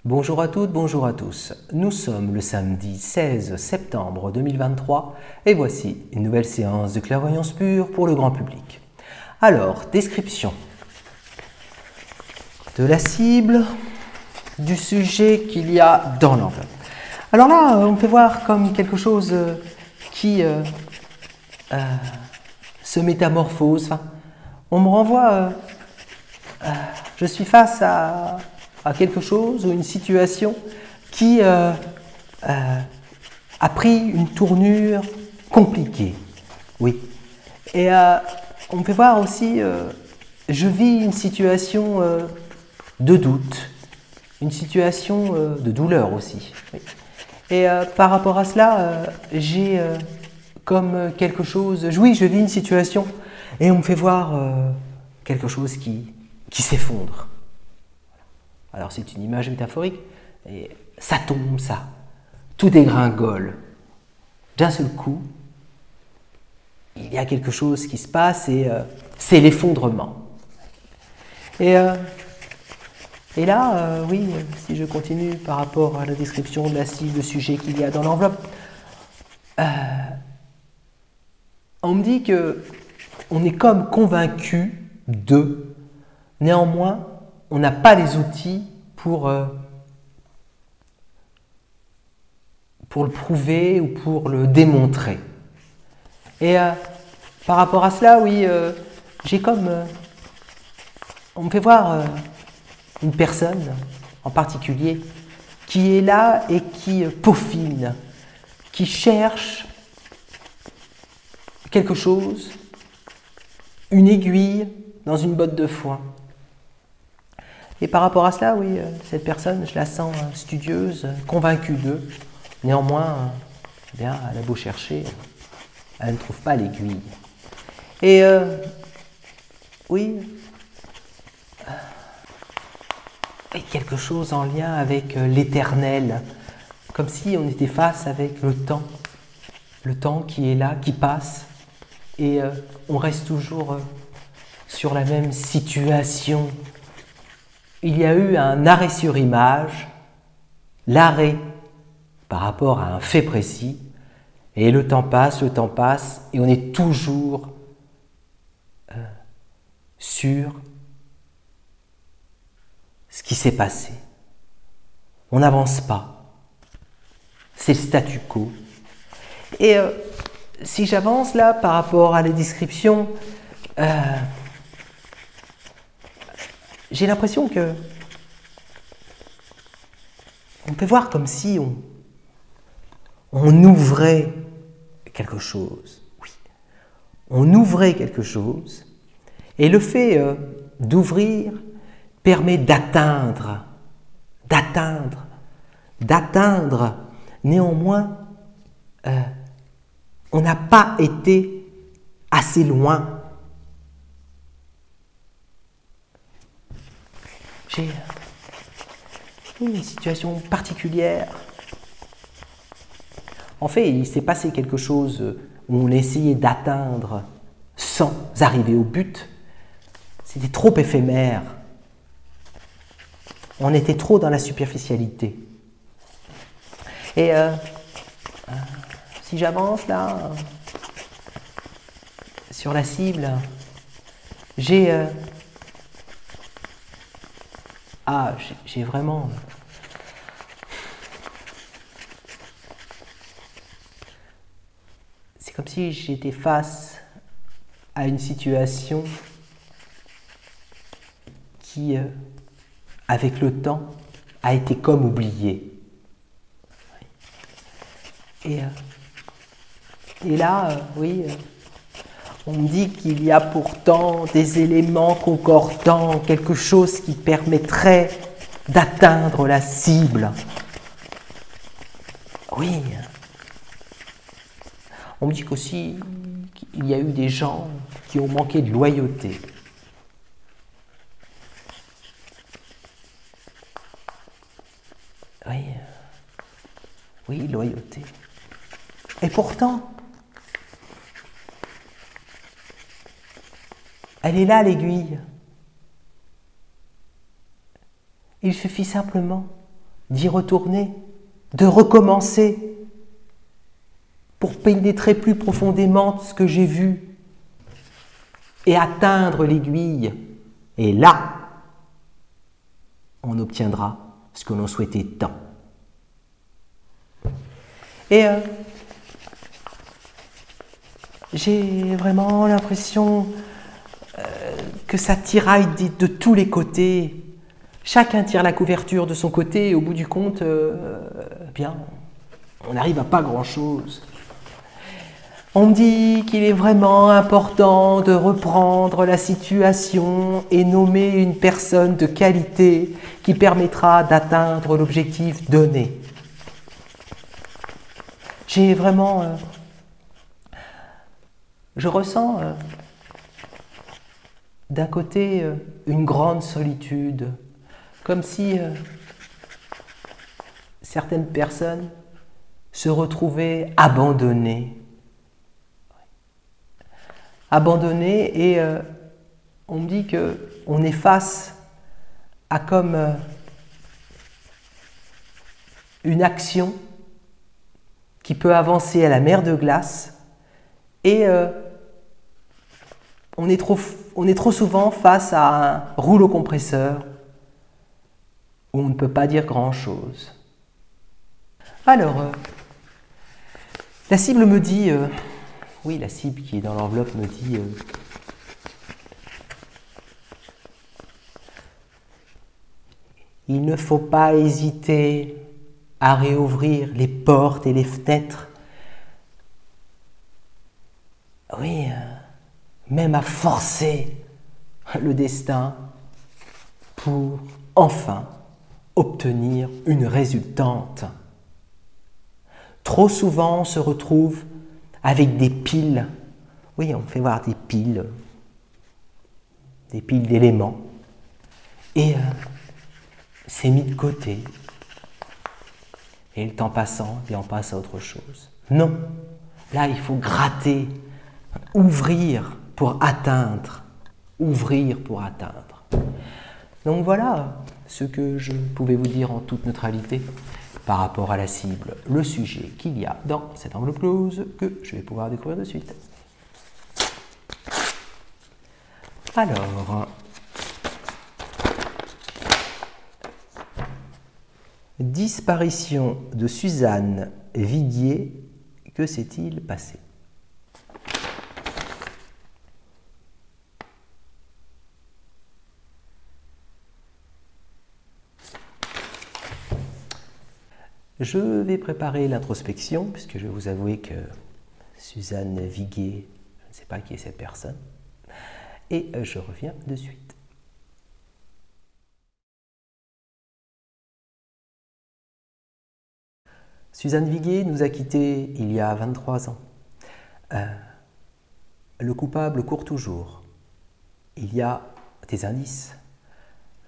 Bonjour à toutes, bonjour à tous. Nous sommes le samedi 16 septembre 2023 et voici une nouvelle séance de clairvoyance pure pour le grand public. Alors, description de la cible, du sujet qu'il y a dans l'enveloppe. Alors là, on peut voir comme quelque chose qui se métamorphose. Enfin, on me renvoie, je suis face à quelque chose ou une situation qui a pris une tournure compliquée. Oui. Et on me fait voir aussi, je vis une situation de doute, une situation de douleur aussi. Oui. Et par rapport à cela, j'ai comme quelque chose, oui, je vis une situation et on me fait voir quelque chose qui s'effondre. Alors c'est une image métaphorique, et ça tombe, ça, tout dégringole. D'un seul coup, il y a quelque chose qui se passe et c'est l'effondrement. Et là, oui, si je continue par rapport à la description de la cible, de sujet qu'il y a dans l'enveloppe, on me dit que on est comme convaincu de, néanmoins, on n'a pas les outils pour le prouver ou pour le démontrer. Et par rapport à cela, oui, j'ai comme... on me fait voir une personne en particulier qui est là et qui peaufine, qui cherche quelque chose, une aiguille dans une botte de foin. Et par rapport à cela, oui, cette personne, je la sens studieuse, convaincue d'eux. Néanmoins, eh bien, elle a beau chercher, elle ne trouve pas l'aiguille. Et oui, quelque chose en lien avec l'éternel, comme si on était face avec le temps qui est là, qui passe, et on reste toujours sur la même situation. Il y a eu un arrêt sur image, l'arrêt par rapport à un fait précis, et le temps passe, et on est toujours sur ce qui s'est passé. On n'avance pas. C'est le statu quo. Et si j'avance là par rapport à la description, j'ai l'impression que on peut voir comme si on ouvrait quelque chose. Oui, on ouvrait quelque chose, et le fait d'ouvrir permet d'atteindre. Néanmoins, on n'a pas été assez loin. J'ai une situation particulière. En fait, il s'est passé quelque chose où on essayait d'atteindre sans arriver au but. C'était trop éphémère. On était trop dans la superficialité. Et si j'avance là, sur la cible, j'ai vraiment... C'est comme si j'étais face à une situation qui, avec le temps, a été comme oubliée. Et là, oui, on me dit qu'il y a pourtant des éléments concordants, quelque chose qui permettrait d'atteindre la cible. Oui. On me dit qu'aussi qu'il y a eu des gens qui ont manqué de loyauté. Oui, oui, loyauté. Et pourtant, elle est là, l'aiguille. Il suffit simplement d'y retourner, de recommencer pour pénétrer plus profondément ce que j'ai vu et atteindre l'aiguille. Et là, on obtiendra ce que l'on souhaitait tant. Et j'ai vraiment l'impression que ça tiraille de tous les côtés. Chacun tire la couverture de son côté et au bout du compte, bien, on n'arrive à pas grand-chose. On me dit qu'il est vraiment important de reprendre la situation et nommer une personne de qualité qui permettra d'atteindre l'objectif donné. J'ai vraiment... je ressens d'un côté une grande solitude, comme si certaines personnes se retrouvaient abandonnées. Abandonnées et on me dit qu'on est face à comme une action qui peut avancer à la mer de glace et on est trop souvent face à un rouleau compresseur où on ne peut pas dire grand-chose. Alors, la cible me dit, oui, la cible qui est dans l'enveloppe me dit il ne faut pas hésiter à réouvrir les portes et les fenêtres. Oui, même à forcer le destin pour enfin obtenir une résultante. Trop souvent, on se retrouve avec des piles. Oui, on fait voir des piles d'éléments. Et c'est mis de côté. Et le temps passant, et on passe à autre chose. Non, là, il faut gratter, ouvrir pour atteindre. Ouvrir pour atteindre. Donc voilà ce que je pouvais vous dire en toute neutralité par rapport à la cible, le sujet qu'il y a dans cette enveloppe close que je vais pouvoir découvrir de suite. Alors, disparition de Suzanne Viguier, que s'est-il passé ? Je vais préparer l'introspection, puisque je vais vous avouer que Suzanne Viguier, je ne sais pas qui est cette personne, et je reviens de suite. Suzanne Viguier nous a quittés il y a 23 ans. Le coupable court toujours. Il y a des indices,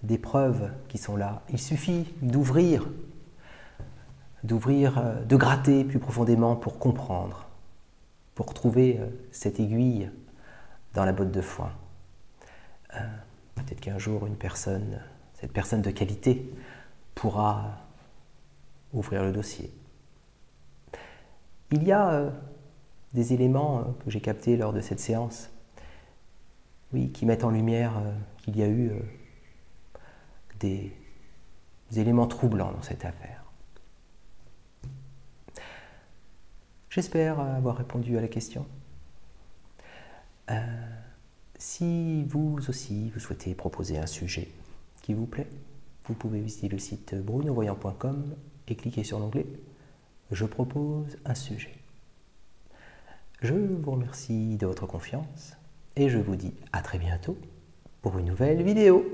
des preuves qui sont là. Il suffit d'ouvrir, de gratter plus profondément pour comprendre, pour trouver cette aiguille dans la botte de foin. Peut-être qu'un jour, cette personne de qualité pourra ouvrir le dossier. Il y a des éléments que j'ai captés lors de cette séance, oui, qui mettent en lumière qu'il y a eu des éléments troublants dans cette affaire. J'espère avoir répondu à la question. Si vous aussi, vous souhaitez proposer un sujet qui vous plaît, vous pouvez visiter le site brunovoyant.com et cliquer sur l'onglet « Je propose un sujet ». Je vous remercie de votre confiance et je vous dis à très bientôt pour une nouvelle vidéo.